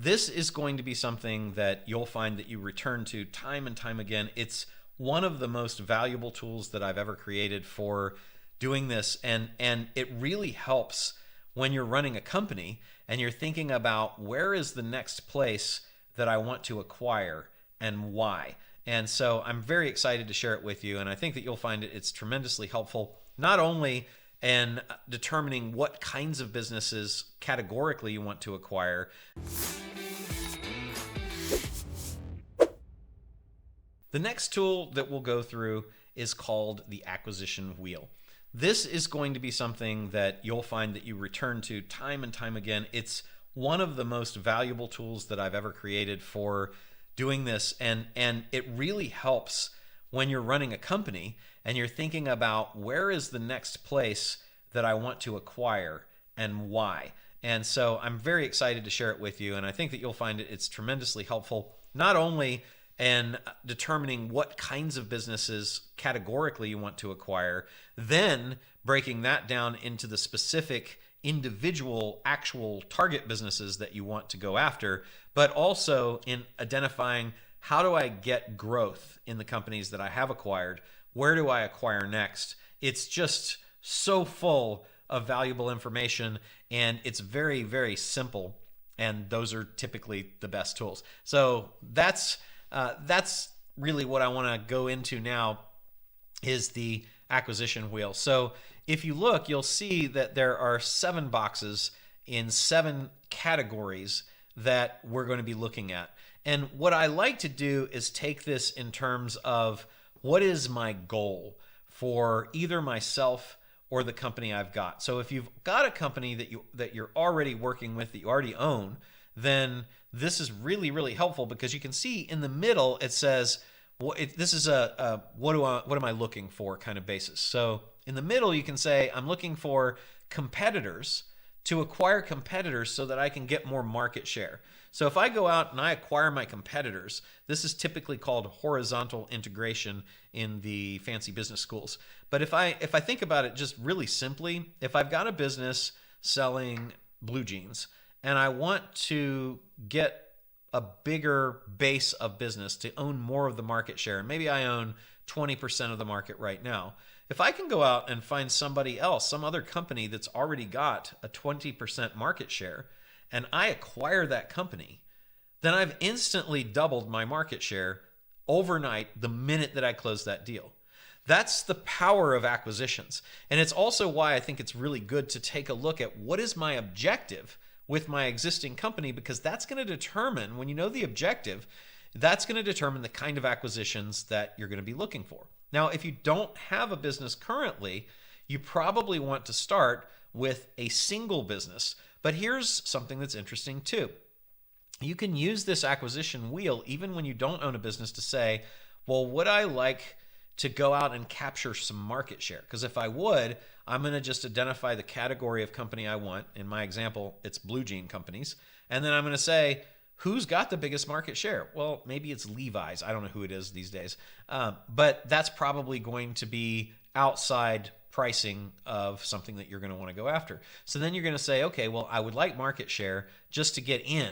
This is going to be something that you'll find that you return to time and time again. It's one of the most valuable tools that I've ever created for doing this, and it really helps when you're running a company and you're thinking about where is the next place that I want to acquire and why. And so I'm very excited to share it with you, and I think that you'll find it's tremendously helpful, not only in determining what kinds of businesses categorically you want to acquire. The next tool that we'll go through is called the acquisition wheel. This is going to be something that you'll find that you return to time and time again. It's one of the most valuable tools that I've ever created for doing this, and it really helps when you're running a company and you're thinking about where is the next place that I want to acquire and why. And so I'm very excited to share it with you, and I think that you'll find it's tremendously helpful, not only in determining what kinds of businesses categorically you want to acquire, then breaking that down into the specific individual actual target businesses that you want to go after, but also in identifying how do I get growth in the companies that I have acquired? Where do I acquire next? It's just so full of valuable information, and it's very, very simple, and those are typically the best tools. So that's really what I want to go into now, is the acquisition wheel. So if you look, you'll see that there are 7 boxes in 7 categories that we're going to be looking at. And what I like to do is take this in terms of what is my goal for either myself or the company I've got. So if you've got a company that you're already working with, that you already own, then this is really, really helpful, because you can see in the middle it says, this is a what am I looking for kind of basis. So in the middle you can say I'm looking for competitors, to acquire competitors so that I can get more market share. So if I go out and I acquire my competitors, this is typically called horizontal integration in the fancy business schools. But if I think about it just really simply, if I've got a business selling blue jeans and I want to get a bigger base of business to own more of the market share, and maybe I own 20% of the market right now, if I can go out and find somebody else, some other company that's already got a 20% market share, and I acquire that company, then I've instantly doubled my market share overnight the minute that I close that deal. That's the power of acquisitions. And it's also why I think it's really good to take a look at what is my objective with my existing company, because that's going to determine, when you know the objective, that's going to determine the kind of acquisitions that you're going to be looking for. Now, if you don't have a business currently, you probably want to start with a single business. But here's something that's interesting too. You can use this acquisition wheel even when you don't own a business to say, well, would I like to go out and capture some market share? Because if I would, I'm going to just identify the category of company I want. In my example, it's blue jean companies. And then I'm going to say, who's got the biggest market share? Well, maybe it's Levi's. I don't know who it is these days. But that's probably going to be outside pricing of something that you're going to want to go after. So then you're going to say, okay, well, I would like market share just to get in.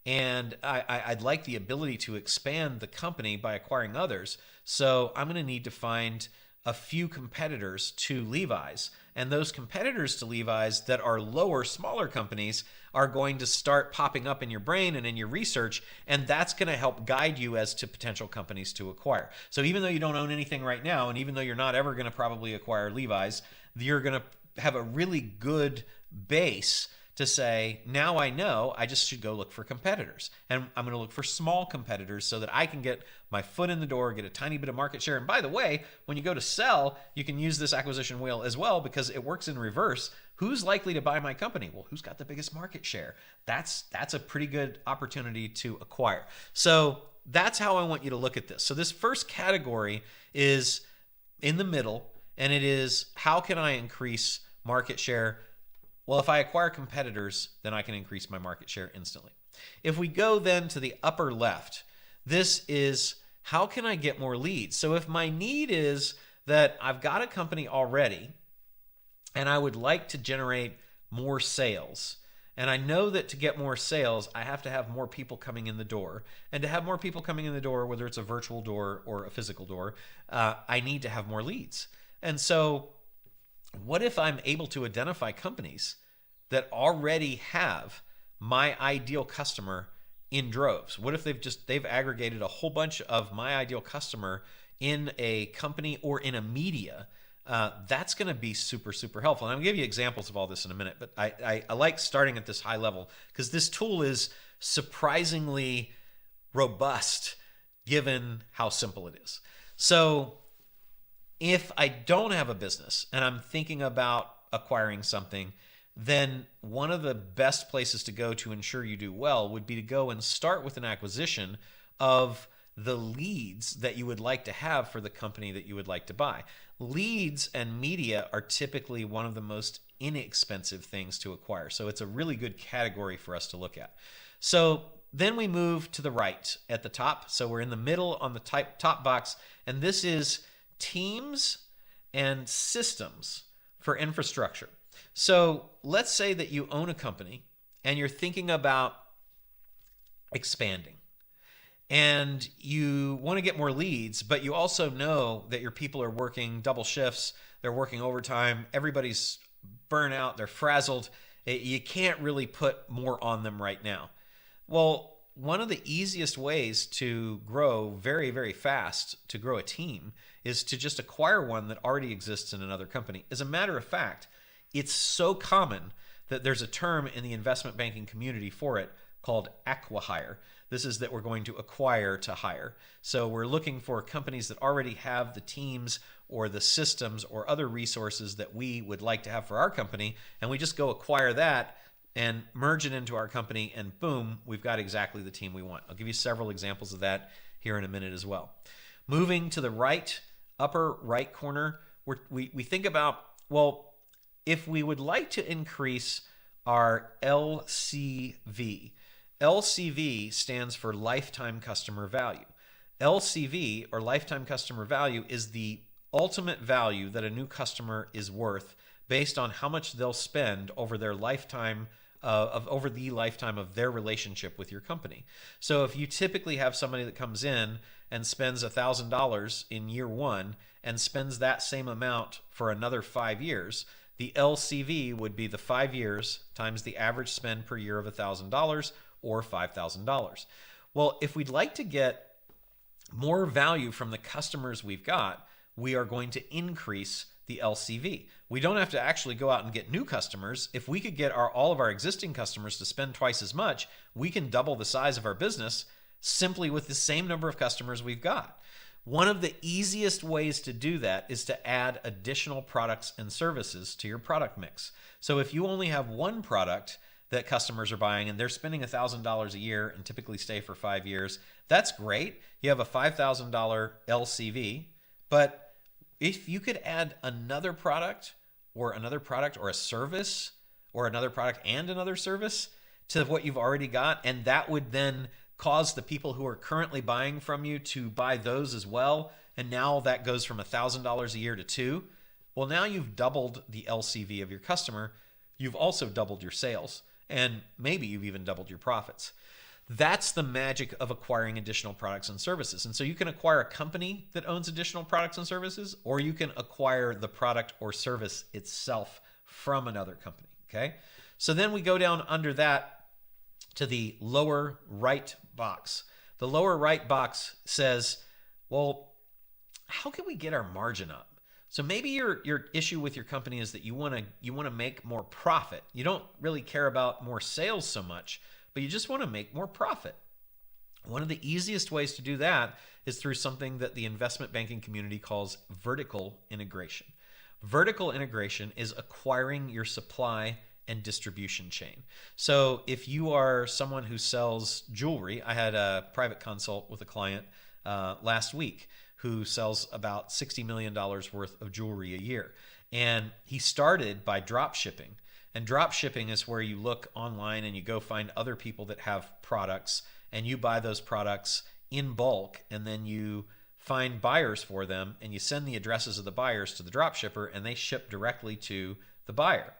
And I'd like the ability to expand the company by acquiring others. So I'm going to need to find a few competitors to Levi's. And those competitors to Levi's that are lower, smaller companies are going to start popping up in your brain and in your research, and that's going to help guide you as to potential companies to acquire. So even though you don't own anything right now, and even though you're not ever going to probably acquire Levi's, you're going to have a really good base to say, now I know I just should go look for competitors. And I'm going to look for small competitors so that I can get my foot in the door, get a tiny bit of market share. And by the way, when you go to sell, you can use this acquisition wheel as well, because it works in reverse. Who's likely to buy my company? Well, who's got the biggest market share? That's a pretty good opportunity to acquire. So that's how I want you to look at this. So this first category is in the middle, and it is, how can I increase market share? Well, if I acquire competitors, then I can increase my market share instantly. If we go then to the upper left, this is, how can I get more leads? So if my need is that I've got a company already and I would like to generate more sales, And I know that to get more sales, I have to have more people coming in the door. And to have more people coming in the door, whether it's a virtual door or a physical door, I need to have more leads. And so, what if I'm able to identify companies that already have my ideal customer in droves? What if they've aggregated a whole bunch of my ideal customer in a company or in a media? That's going to be super, super helpful. And I'm going to give you examples of all this in a minute, but I like starting at this high level because this tool is surprisingly robust given how simple it is. So if I don't have a business and I'm thinking about acquiring something, then one of the best places to go to ensure you do well would be to go and start with an acquisition of the leads that you would like to have for the company that you would like to buy. Leads and media are typically one of the most inexpensive things to acquire. So it's a really good category for us to look at. So then we move to the right at the top. So we're in the middle on the top box, and this is teams and systems for infrastructure. So let's say that you own a company and you're thinking about expanding. And you want to get more leads, but you also know that your people are working double shifts, they're working overtime, everybody's burnt out, they're frazzled. You can't really put more on them right now. Well, one of the easiest ways to grow very, very fast, to grow a team, is to just acquire one that already exists in another company. As a matter of fact, it's so common that there's a term in the investment banking community for it called acqui-hire. This is that we're going to acquire to hire. So we're looking for companies that already have the teams or the systems or other resources that we would like to have for our company, and we just go acquire that and merge it into our company, and boom, we've got exactly the team we want. I'll give you several examples of that here in a minute as well. Moving to the right, upper right corner, we think about, well, if we would like to increase our LCV, LCV stands for lifetime customer value. LCV, or lifetime customer value, is the ultimate value that a new customer is worth based on how much they'll spend over their lifetime over the lifetime of their relationship with your company. So if you typically have somebody that comes in and spends $1,000 in year one and spends that same amount for another 5 years, the LCV would be the 5 years times the average spend per year of $1,000 or $5,000. Well, if we'd like to get more value from the customers we've got, we are going to increase the LCV. We don't have to actually go out and get new customers. If we could get all of our existing customers to spend twice as much, we can double the size of our business simply with the same number of customers we've got. One of the easiest ways to do that is to add additional products and services to your product mix. So if you only have one product that customers are buying and they're spending $1,000 a year and typically stay for 5 years, that's great. You have a $5,000 LCV, but if you could add another product or a service or another product and another service to what you've already got, and that would then cause the people who are currently buying from you to buy those as well, and now that goes from $1,000 a year to $2,000, well, now you've doubled the LCV of your customer. You've also doubled your sales, and maybe you've even doubled your profits. That's the magic of acquiring additional products and services. And so you can acquire a company that owns additional products and services, or you can acquire the product or service itself from another company, okay? So then we go down under that to the lower right box. The lower right box says, well, how can we get our margin up? So maybe your issue with your company is that you want to make more profit. You don't really care about more sales so much, but you just want to make more profit. One of the easiest ways to do that is through something that the investment banking community calls vertical integration. Vertical integration is acquiring your supply and distribution chain. So if you are someone who sells jewelry, I had a private consult with a client last week who sells about $60 million worth of jewelry a year. And he started by drop shipping. And drop shipping is where you look online and you go find other people that have products and you buy those products in bulk, and then you find buyers for them and you send the addresses of the buyers to the drop shipper and they ship directly to the buyer.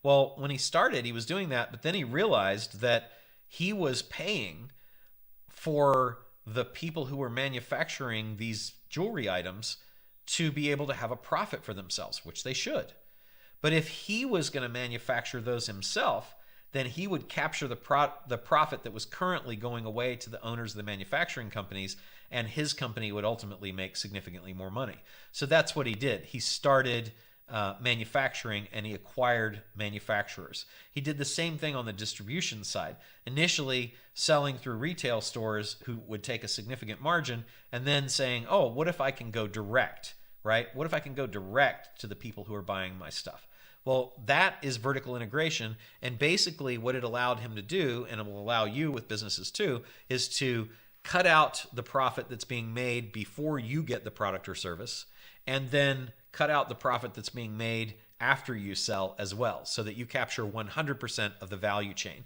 Well, when he started, he was doing that, but then he realized that he was paying for the people who were manufacturing these jewelry items to be able to have a profit for themselves, which they should. But if he was going to manufacture those himself, then he would capture the profit that was currently going away to the owners of the manufacturing companies, and his company would ultimately make significantly more money. So that's what he did. He started manufacturing, and he acquired manufacturers. He did the same thing on the distribution side. Initially selling through retail stores who would take a significant margin, and then saying, oh, what if I can go direct, right? What if I can go direct to the people who are buying my stuff? Well, that is vertical integration, and basically what it allowed him to do, and it will allow you with businesses too, is to cut out the profit that's being made before you get the product or service, and then cut out the profit that's being made after you sell as well, so that you capture 100% of the value chain.